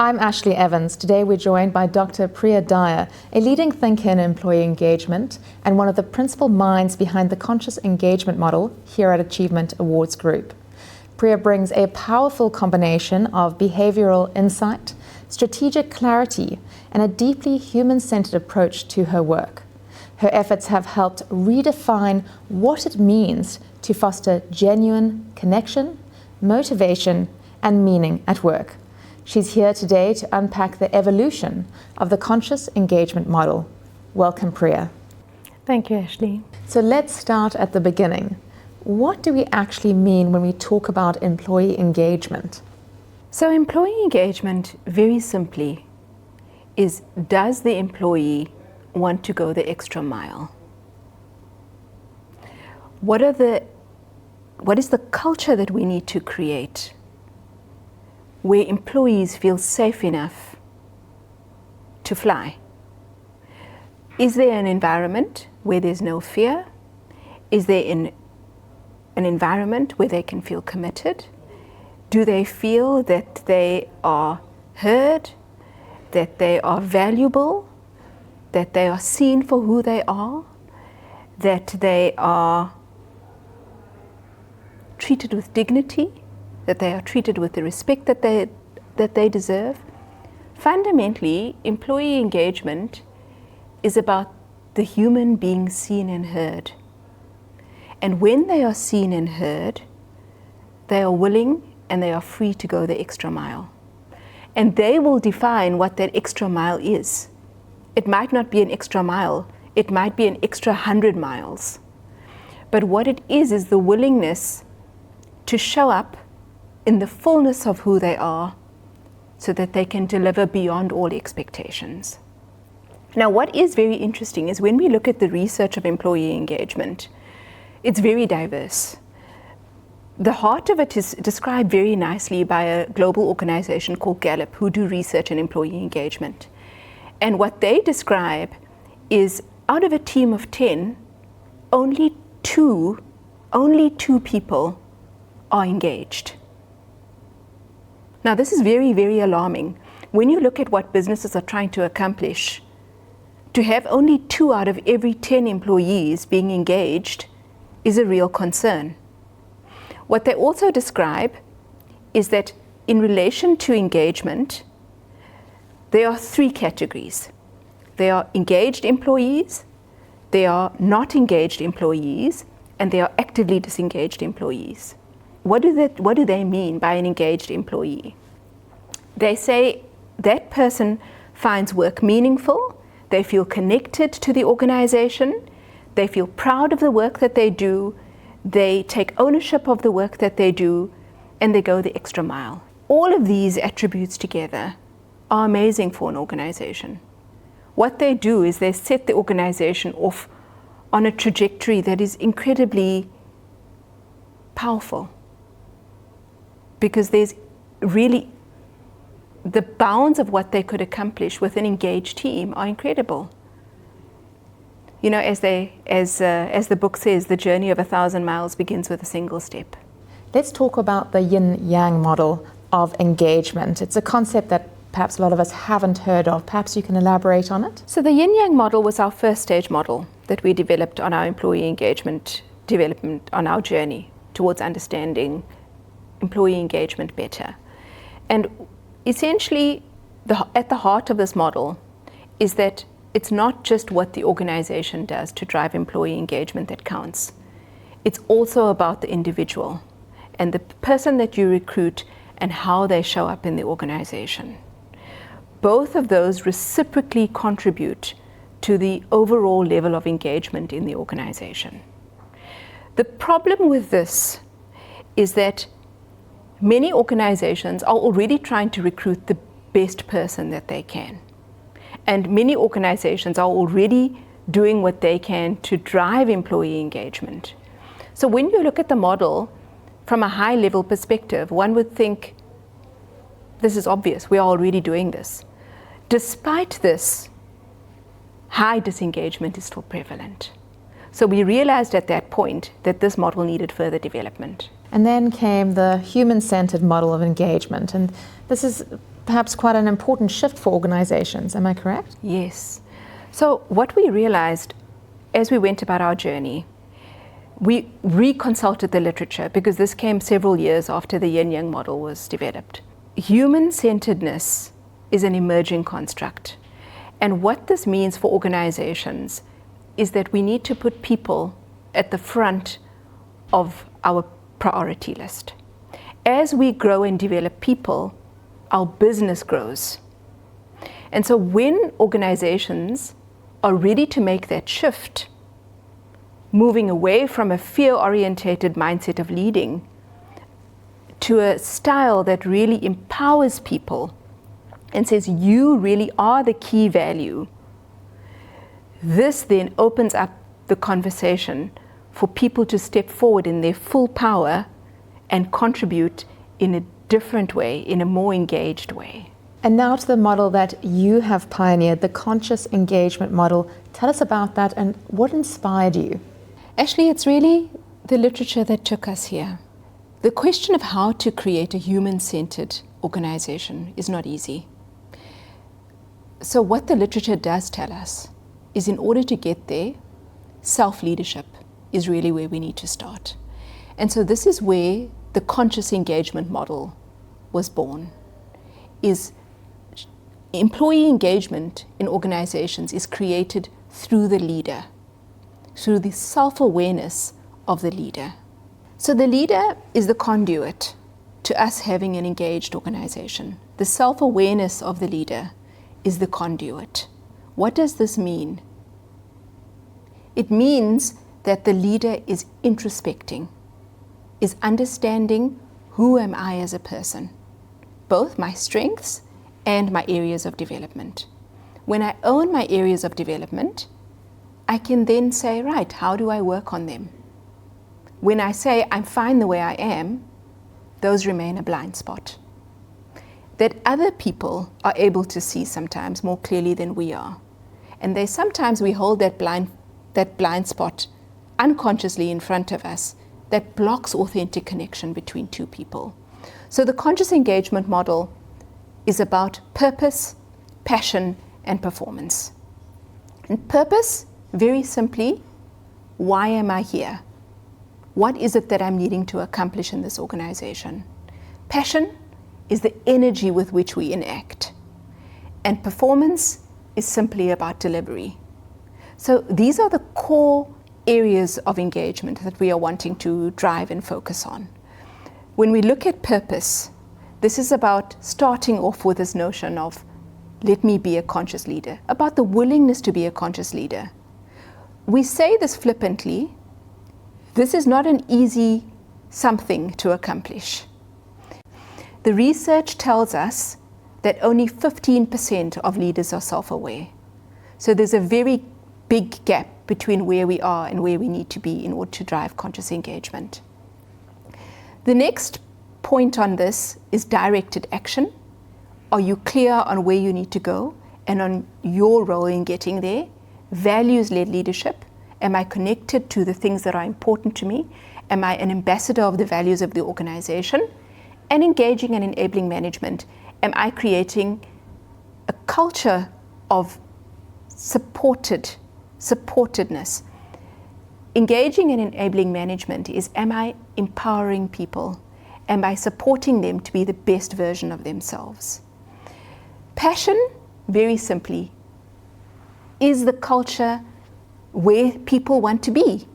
I'm Ashley Evans. Today we're joined by Dr. Priya Daya, a leading thinker in employee engagement and one of the principal minds behind the conscious engagement model here at Achievement Awards Group. Priya brings a powerful combination of behavioral insight, strategic clarity, and a deeply human-centered approach to her work. Her efforts have helped redefine what it means to foster genuine connection, motivation, and meaning at work. She's here today to unpack the evolution of the conscious engagement model. Welcome, Priya. Thank you, Ashley. So let's start at the beginning. What do we actually mean when we talk about employee engagement? So employee engagement, very simply, is does the employee want to go the extra mile? What is the culture that we need to create where employees feel safe enough to fly? Is there an environment where there's no fear? Is there an environment where they can feel committed? Do they feel that they are heard, that they are valuable, that they are seen for who they are, that they are treated with dignity, that they are treated with the respect that they deserve? Fundamentally, employee engagement is about the human being seen and heard. And when they are seen and heard, they are willing and they are free to go the extra mile. And they will define what that extra mile is. It might not be an extra mile, it might be an extra 100 miles. But what it is the willingness to show up in the fullness of who they are so that they can deliver beyond all expectations. Now, what is very interesting is when we look at the research of employee engagement, it's very diverse. The heart of it is described very nicely by a global organization called Gallup, who do research in employee engagement. And what they describe is out of a team of 10, only two people are engaged. Now, this is very, very alarming. When you look at what businesses are trying to accomplish, to have only 2 out of every 10 employees being engaged is a real concern. What they also describe is that in relation to engagement, there are 3 categories. There are engaged employees, there are not engaged employees, and there are actively disengaged employees. What do they mean by an engaged employee? They say that person finds work meaningful, they feel connected to the organization, they feel proud of the work that they do, they take ownership of the work that they do, and they go the extra mile. All of these attributes together are amazing for an organization. What they do is they set the organization off on a trajectory that is incredibly powerful, because there's really the bounds of what they could accomplish with an engaged team are incredible. You know, as the book says, the journey of 1,000 miles begins with a single step. Let's talk about the yin-yang model of engagement. It's a concept that perhaps a lot of us haven't heard of. Perhaps you can elaborate on it? So the yin-yang model was our first stage model that we developed on our employee engagement development on our journey towards understanding employee engagement better. And essentially, at the heart of this model is that it's not just what the organization does to drive employee engagement that counts. It's also about the individual and the person that you recruit and how they show up in the organization. Both of those reciprocally contribute to the overall level of engagement in the organization. The problem with this is that many organizations are already trying to recruit the best person that they can. And many organizations are already doing what they can to drive employee engagement. So when you look at the model from a high level perspective, one would think, this is obvious, we are already doing this. Despite this, high disengagement is still prevalent. So we realized at that point that this model needed further development. And then came the human-centered model of engagement. And this is perhaps quite an important shift for organizations. Am I correct? Yes. So what we realized as we went about our journey, we reconsulted the literature because this came several years after the Yin-Yang model was developed. Human-centeredness is an emerging construct. And what this means for organizations is that we need to put people at the front of our priority list. As we grow and develop people, our business grows. And so when organizations are ready to make that shift, moving away from a fear-orientated mindset of leading to a style that really empowers people and says, you really are the key value, this then opens up the conversation for people to step forward in their full power and contribute in a different way, in a more engaged way. And now to the model that you have pioneered, the conscious engagement model. Tell us about that and what inspired you? Actually, it's really the literature that took us here. The question of how to create a human-centered organization is not easy. So what the literature does tell us is in order to get there, self-leadership is really where we need to start. And so this is where the conscious engagement model was born, is employee engagement in organizations is created through the leader, through the self-awareness of the leader. So the leader is the conduit to us having an engaged organization. The self-awareness of the leader is the conduit. What does this mean? It means that the leader is introspecting, is understanding who am I as a person, both my strengths and my areas of development. When I own my areas of development, I can then say, right, how do I work on them? When I say I'm fine the way I am, those remain a blind spot that other people are able to see sometimes more clearly than we are. And sometimes we hold that blind spot unconsciously in front of us that blocks authentic connection between two people. So the conscious engagement model is about purpose, passion, and performance. And purpose, very simply, why am I here? What is it that I'm needing to accomplish in this organization? Passion is the energy with which we enact. And performance is simply about delivery. So these are the core areas of engagement that we are wanting to drive and focus on. When we look at purpose, this is about starting off with this notion of let me be a conscious leader, about the willingness to be a conscious leader. We say this flippantly, this is not an easy something to accomplish. The research tells us that only 15% of leaders are self-aware. So there's a very big gap between where we are and where we need to be in order to drive conscious engagement. The next point on this is directed action. Are you clear on where you need to go and on your role in getting there? Values-led leadership. Am I connected to the things that are important to me? Am I an ambassador of the values of the organization? And engaging and enabling management. Am I creating a culture of supportedness? Engaging and enabling management is, am I empowering people? Am I supporting them to be the best version of themselves? Passion, very simply, is the culture where people want to be?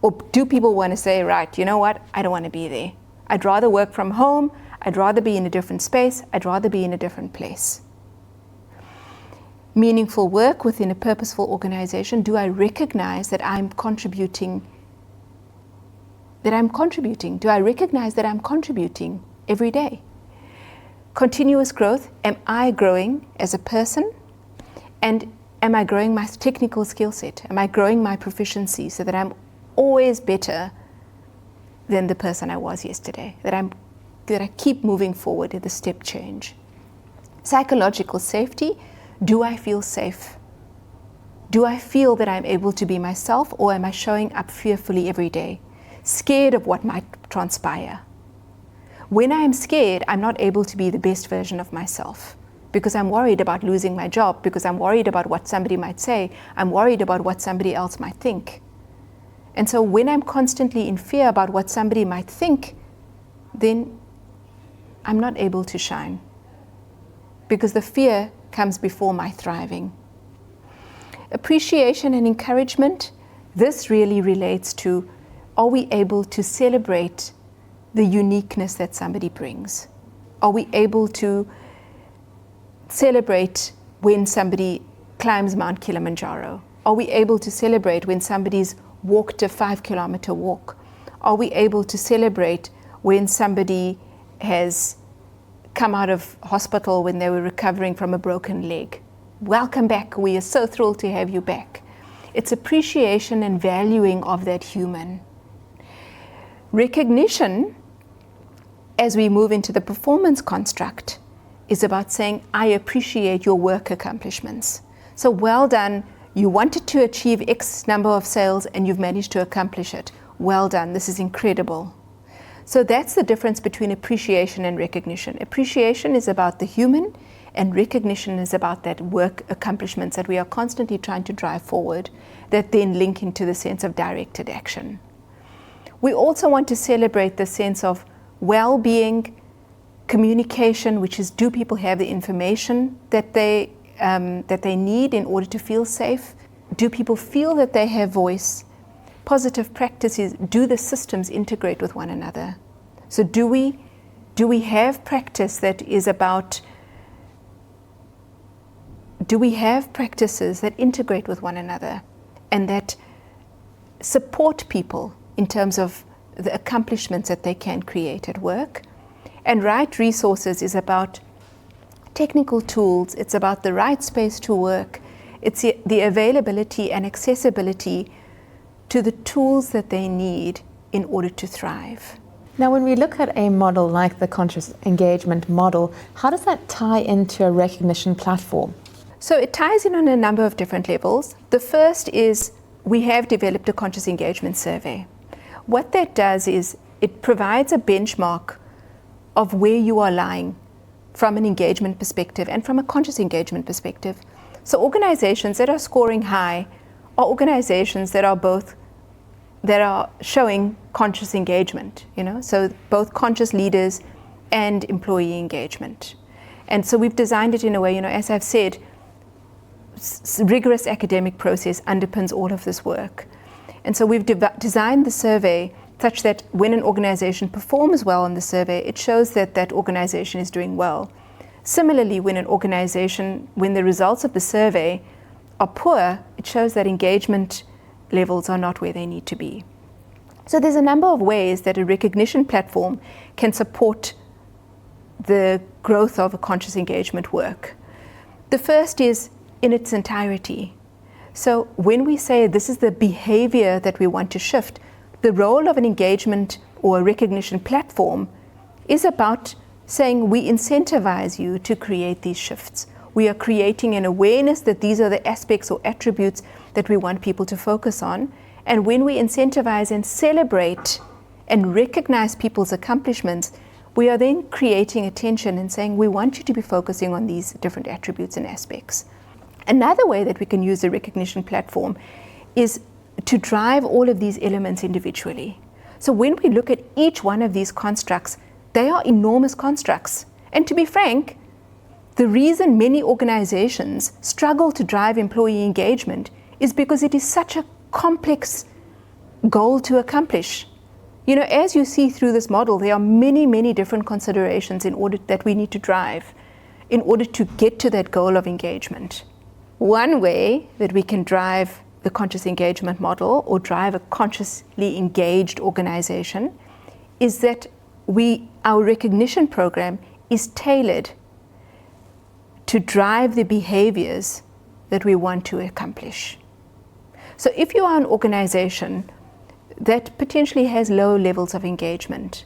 Or do people want to say, right, you know what, I don't want to be there. I'd rather work from home. I'd rather be in a different space. I'd rather be in a different place. Meaningful work within a purposeful organization. Do I recognize that I'm contributing? Do I recognize that I'm contributing every day? Continuous growth. Am I growing as a person? And am I growing my technical skill set? Am I growing my proficiency so that I'm always better than the person I was yesterday? That I keep moving forward in the step change. Psychological safety. Do I feel safe? Do I feel that I'm able to be myself, or am I showing up fearfully every day, scared of what might transpire? When I am scared, I'm not able to be the best version of myself because I'm worried about losing my job, because I'm worried about what somebody might say, I'm worried about what somebody else might think. And so when I'm constantly in fear about what somebody might think, then I'm not able to shine because the fear comes before my thriving. Appreciation and encouragement, this really relates to, are we able to celebrate the uniqueness that somebody brings? Are we able to celebrate when somebody climbs Mount Kilimanjaro? Are we able to celebrate when somebody's walked a 5-kilometer walk? Are we able to celebrate when somebody has come out of hospital when they were recovering from a broken leg? Welcome back. We are so thrilled to have you back. It's appreciation and valuing of that human. Recognition, as we move into the performance construct, is about saying, I appreciate your work accomplishments. So well done. You wanted to achieve X number of sales and you've managed to accomplish it. Well done. This is incredible. So that's the difference between appreciation and recognition. Appreciation is about the human, and recognition is about that work accomplishments that we are constantly trying to drive forward that then link into the sense of directed action. We also want to celebrate the sense of well-being, communication, which is, do people have the information that they need in order to feel safe? Do people feel that they have voice? Positive practices, do the systems integrate with one another? So do we have practice that is about, do we have practices that integrate with one another and that support people in terms of the accomplishments that they can create at work? And right resources is about technical tools, it's about the right space to work, it's the availability and accessibility to the tools that they need in order to thrive. Now, when we look at a model like the conscious engagement model, how does that tie into a recognition platform? So it ties in on a number of different levels. The first is we have developed a conscious engagement survey. What that does is it provides a benchmark of where you are lying from an engagement perspective and from a conscious engagement perspective. So organizations that are scoring high are organizations that are showing conscious engagement, so both conscious leaders and employee engagement. And so we've designed it in a way, as I've said, rigorous academic process underpins all of this work. And so we've designed the survey such that when an organization performs well on the survey, it shows that that organization is doing well. Similarly, when the results of the survey are poor, it shows that engagement levels are not where they need to be. So there's a number of ways that a recognition platform can support the growth of a conscious engagement work. The first is in its entirety. So when we say this is the behavior that we want to shift, the role of an engagement or a recognition platform is about saying we incentivize you to create these shifts. We are creating an awareness that these are the aspects or attributes that we want people to focus on. And when we incentivize and celebrate and recognize people's accomplishments, we are then creating attention and saying we want you to be focusing on these different attributes and aspects. Another way that we can use the recognition platform is to drive all of these elements individually. So when we look at each one of these constructs, they are enormous constructs. And to be frank, the reason many organizations struggle to drive employee engagement is because it is such a complex goal to accomplish. As you see through this model, there are many, many different considerations that we need to drive in order to get to that goal of engagement. One way that we can drive the conscious engagement model or drive a consciously engaged organization is that our recognition program is tailored to drive the behaviors that we want to accomplish. So if you are an organization that potentially has low levels of engagement,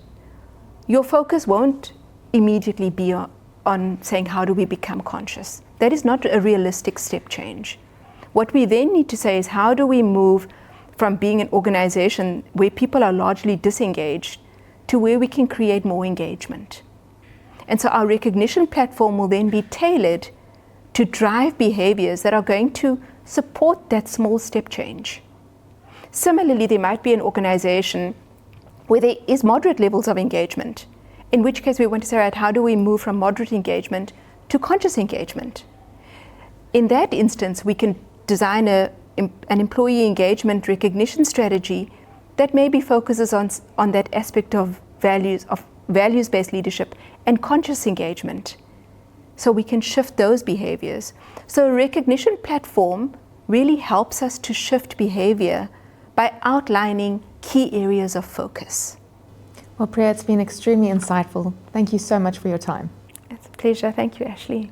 your focus won't immediately be on saying, how do we become conscious? That is not a realistic step change. What we then need to say is, how do we move from being an organization where people are largely disengaged to where we can create more engagement. And so our recognition platform will then be tailored to drive behaviors that are going to support that small step change. Similarly, there might be an organization where there is moderate levels of engagement, in which case we want to say, right, how do we move from moderate engagement to conscious engagement? In that instance, we can design an employee engagement recognition strategy that maybe focuses on that aspect of values-based leadership and conscious engagement, so we can shift those behaviors. So a recognition platform really helps us to shift behavior by outlining key areas of focus. Well, Priya, it's been extremely insightful. Thank you so much for your time. It's a pleasure. Thank you, Ashley.